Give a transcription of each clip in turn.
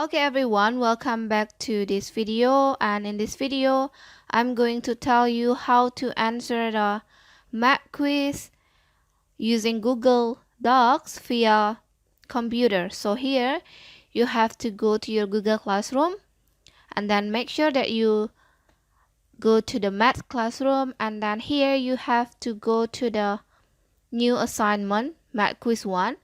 Okay everyone, welcome back to this video, and in this video I'm going to tell you how to answer the math quiz using Google Docs via computer. So here you have to go to your Google Classroom and then make sure that you go to the math classroom, and then here you have to go to the new assignment math quiz 1.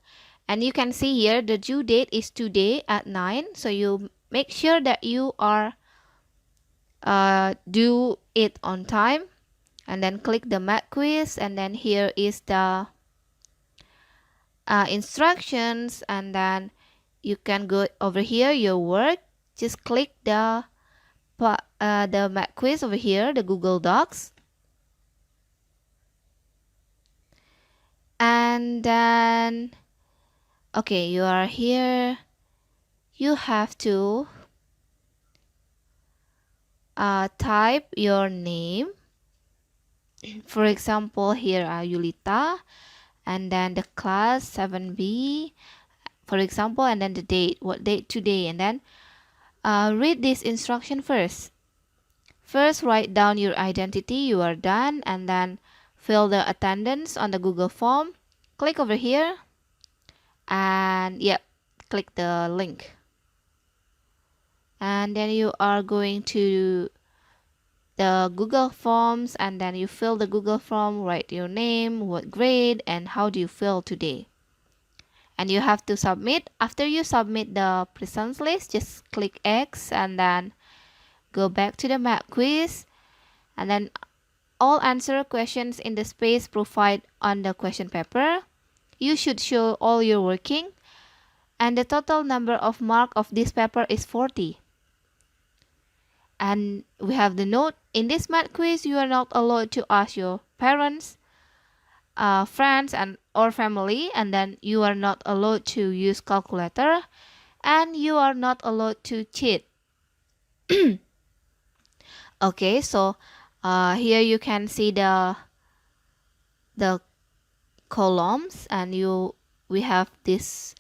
And you can see here the due date is today at 9, so you make sure that you are do it on time, and then click the math quiz, and then here is the instructions, and then you can go over here your work. Just click the math quiz over here, the Google Docs, and then okay, you are here. You have to type your name. For example, here are Yulita, and then the class 7B, for example, and then the date, what date today, and then read this instruction first. First, write down your identity, you are done, and then fill the attendance on the Google form. Click over here, and yep, click the link. And then you are going to the Google Forms, and then you fill the Google form, write your name, what grade, and how do you feel today. And you have to submit. After you submit the presence list, just click X and then go back to the math quiz, and then all answer questions in the space provided on the question paper. You should show all your working, and the total number of mark of this paper is 40. And we have the note, in this math quiz you are not allowed to ask your parents, friends and or family, and then you are not allowed to use calculator, and you are not allowed to cheat. Okay, so here you can see the columns, and we have this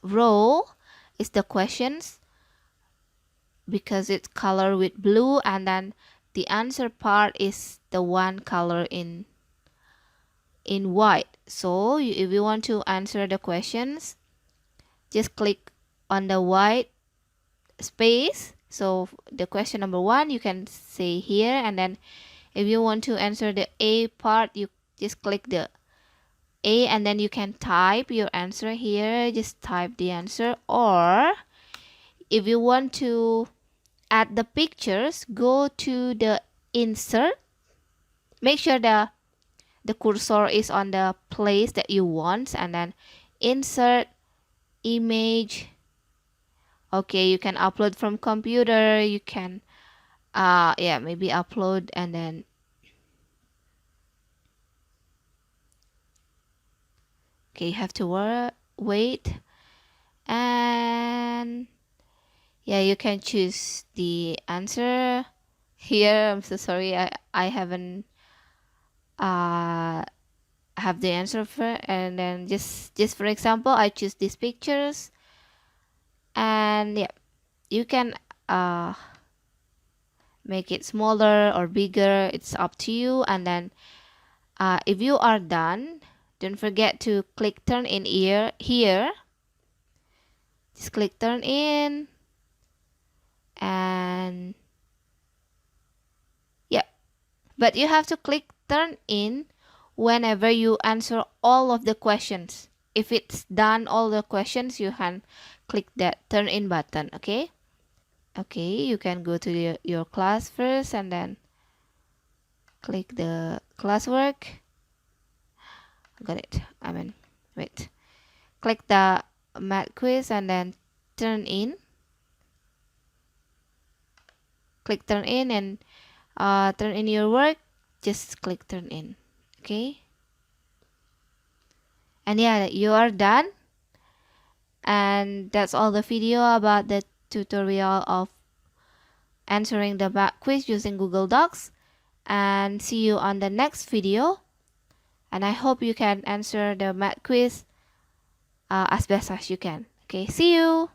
row is the questions because it's colored with blue, and then the answer part is the one color in white. So if you want to answer the questions, just click on the white space. So the question number 1 you can say here, and then if you want to answer the A part, you just click the A, and then you can type your answer here. Just type the answer, or if you want to add the pictures, go to the insert. Make sure the cursor is on the place that you want, and then insert image. Okay, you can upload from computer, you can yeah, maybe upload, and then okay, you have to wait, and yeah, you can choose the answer here. I'm so sorry, I haven't have the answer for, and then just for example I choose these pictures, and yeah, you can make it smaller or bigger, it's up to you. And then if you are done, don't forget to click turn in here. Just click turn in, and yeah, but you have to click turn in whenever you answer all of the questions. If it's done all the questions, you can click that turn in button. Okay, you can go to your class first, and then click the classwork. Got it. Wait, click the math quiz, and then turn in. Click turn in, and turn in your work. Just click turn in. Okay, and yeah, you are done. And that's all the video about the tutorial of answering the math quiz using Google Docs, and see you on the next video. And I hope you can answer the math quiz as best as you can. Okay, see you.